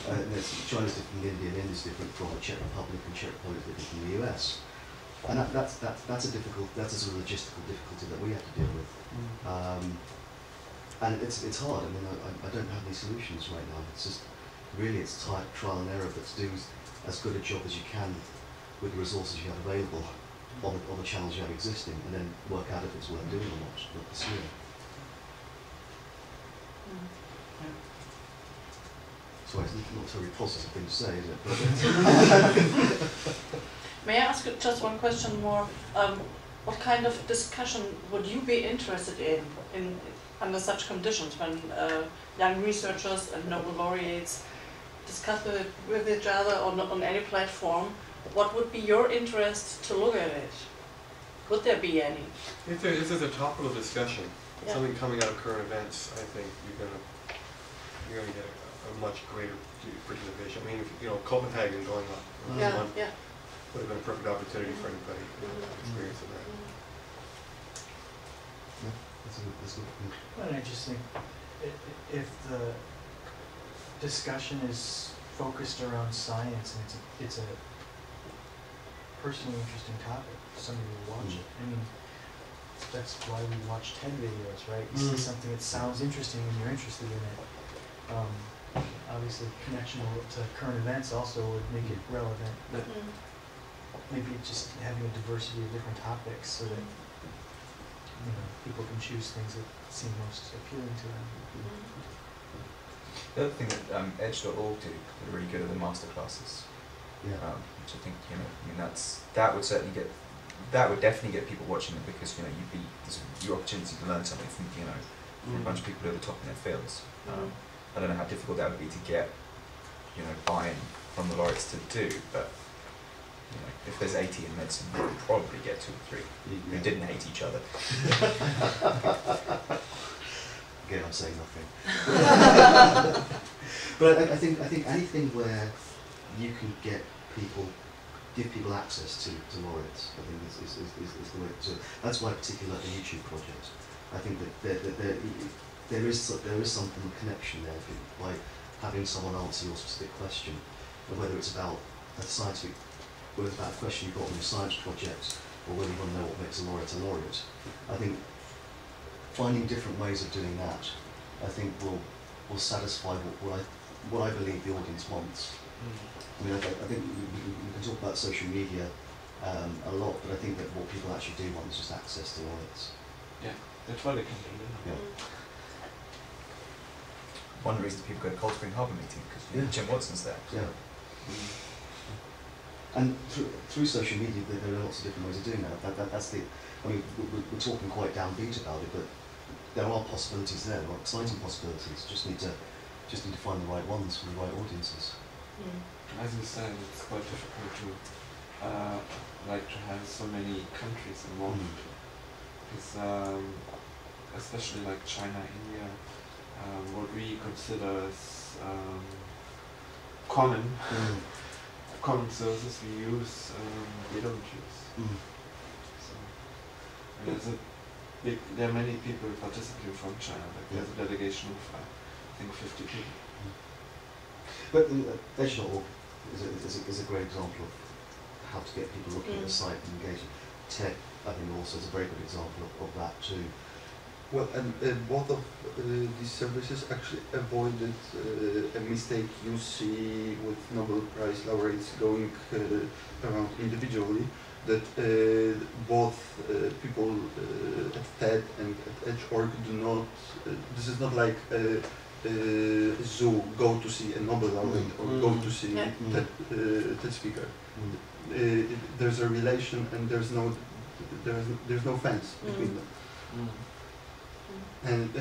China's different from India, and India's different from the Czech Republic, and Czech Republic is different from the US. And that's a sort of logistical difficulty that we have to deal with. And it's hard. I mean, I don't have any solutions right now. It's just really it's trial and error, but to do as good a job as you can with the resources you have available on the channels you have existing, and then work out if it's worth doing or not pursuing. So it's not a very positive thing to say, is it? May I ask you just one question more? What kind of discussion would you be interested in under such conditions when young researchers and Nobel laureates discuss with each other on any platform? What would be your interest to look at it? Would there be any? If this is a topical discussion, something coming out of current events, I think you're gonna get a much greater participation. I mean, if, Copenhagen going on this month would have been a perfect opportunity for anybody to experience that. Yeah, that's a good point. And I just think if the discussion is focused around science and it's a personally interesting topic, somebody will watch it. I mean, that's why we watch TED videos, right? You see something that sounds interesting and you're interested in it. Obviously, connection to current events also would make it relevant. But maybe just having a diversity of different topics so that people can choose things that seem most appealing to them. The other thing that Edge.org do, they're really good at the masterclasses. Yeah. Which I think that would definitely get people watching it, because there's your opportunity to learn something from from a bunch of people who are the top in their fields. I don't know how difficult that would be to get buy-in from the laureates to do, but if there's 80 in medicine, you could probably get 2 or 3 who didn't hate each other. Again, I'm saying nothing. But I think anything where you can give people access to laureates, I think is the way to do it. That's why I particularly like the YouTube project. I think that there is some connection there by having someone answer your specific question, whether it's about whether it's about a question you've got on your science project, or whether you want to know what makes a laureate. I think finding different ways of doing that, I think will satisfy what I believe the audience wants. I mean, I think we can talk about social media a lot, but I think that what people actually do want is just access to laureates. Yeah, that's what they can do. Yeah. One reason people go to Cold Spring Harbour meeting, because Jim Watson's there. Yeah. And through social media, there are lots of different ways of doing that. I mean, we're talking quite downbeat about it, but there are possibilities there, there are exciting possibilities. Just need to find the right ones for the right audiences. As you said, it's quite difficult to have so many countries involved. Because especially like China, India, what we consider as common services we use, they don't use. So, and there are many people participating from China. Like there's a delegation of I think 50 people. But Edge.org is a great example of how to get people looking at the site and engaging. TED, I think, also is a very good example of that too. Well, and both of these services actually avoided a mistake you see with Nobel Prize laureates going around individually, that both people at TED and at Edge.org do not, this is not like zoo, go to see a Nobel laureate or go to see TED speaker. There's a relation and there's no fence between them. And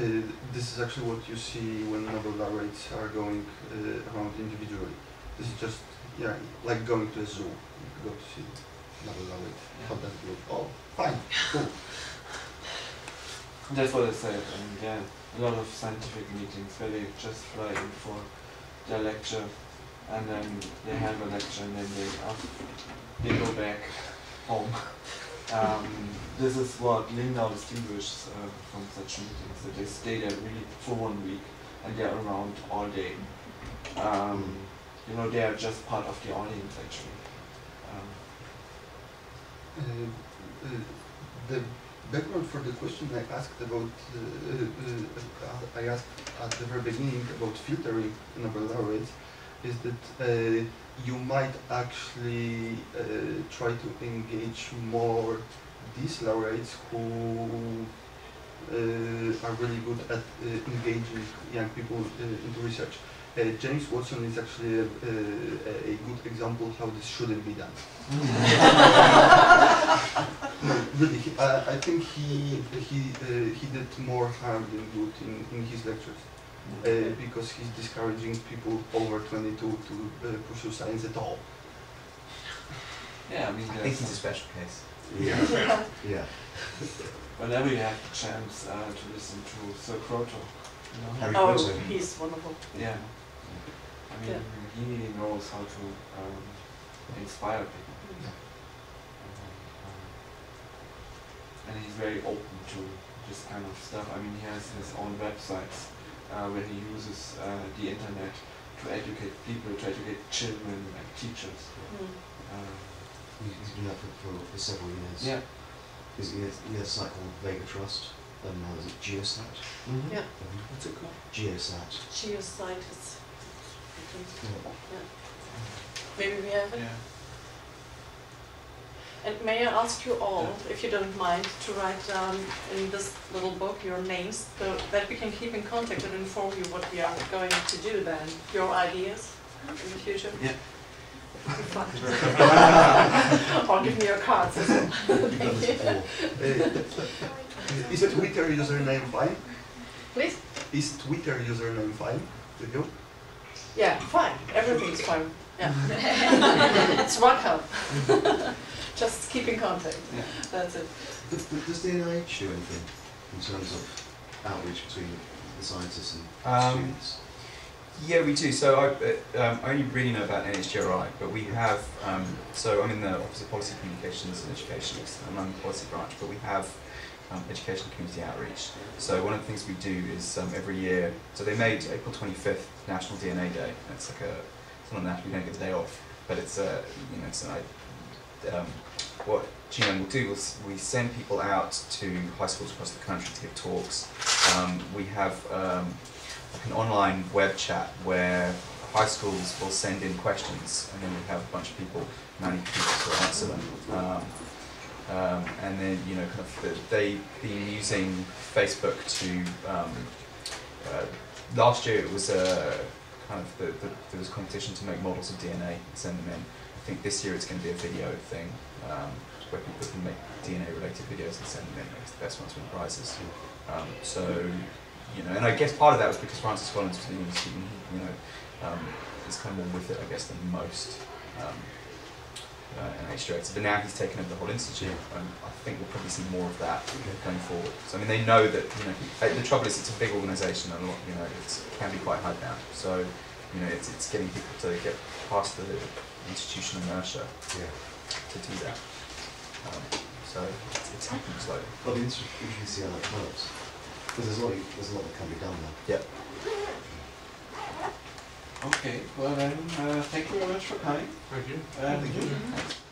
this is actually what you see when Nobel laureates are going around individually. This is just, like going to a zoo. You go to see Nobel laureate. How does it look? Oh, fine, cool. That's what I said, and a lot of scientific meetings where they just fly in for their lecture, and then they have a lecture, and then they go back home. This is what Lindau distinguishes from such meetings, that they stay there really for 1 week and they're around all day. you know, they are just part of the audience actually. The background for the question I asked about, I asked at the very beginning about filtering Nobel laureates, is that you might actually try to engage more these laureates who are really good at engaging young people into research. James Watson is actually a good example how this shouldn't be done. No, really, I think he did more harm than good in his lectures, because he's discouraging people over 22 to pursue science at all. Yeah, I mean, I think he's a special case. Yeah. Yeah. whenever you have the chance to listen to Sir Croto, you know? Harry Oh, Potter. he's wonderful. Yeah. I mean, Yeah. he knows how to inspire people. And he's very open to this kind of stuff. I mean, he has his own websites where he uses the internet to educate people, to educate children and teachers. He's been there for several years. Yeah. He has a site called Vega Trust, and now is it Geosat? Yeah. What's it called? Geosat. Geosite is. Yeah. Yeah. Maybe we have it. Yeah. And may I ask you all, if you don't mind, to write down in this little book your names so that we can keep in contact and inform you what we are going to do then, your ideas in the future? Yeah. Fun. Or give me your cards as well. Thank you. Is Twitter username fine? Please? Is Twitter username fine with you? Yeah, fine. Everything's fine. Yeah. It's welcome. Just keep in contact. Yeah. That's it. Does the NIH do anything in terms of outreach between the scientists and students? Yeah, we do. So I only really know about NHGRI, but we have, so I'm in the Office of Policy Communications and Education, I'm on the policy branch, but we have education and community outreach. So one of the things we do is every year, so they made April 25th National DNA Day. It's like it's not a national, we don't get the day off, but it's you know, it's what GNOME will do is we send people out to high schools across the country to give talks. We have like an online web chat where high schools will send in questions, and then we have a bunch of people, 90 people to answer them. And then, you know, kind of they've been using Facebook to, last year it was kind of there was a competition to make models of DNA and send them in. I think this year it's going to be a video thing, where people can make DNA related videos and send them in. It's the best ones win prizes. So, you know, and I guess part of that was because Francis Collins was the uni student, you know, is kind of more with it, I guess, than most NIH directors. But now he's taken over the whole institute, and I think we'll probably see more of that going forward. So I mean, they know that, you know, the trouble is it's a big organisation, and a lot, you know, it can be quite hard now. So, you know, it's getting people to get past the institutional inertia to do that. So it's happening slowly. Well, it'll be interesting to see how that develops. Because there's a lot that can be done there. Yeah. Okay, well then, thank you very much for coming. Thank you. Thank you.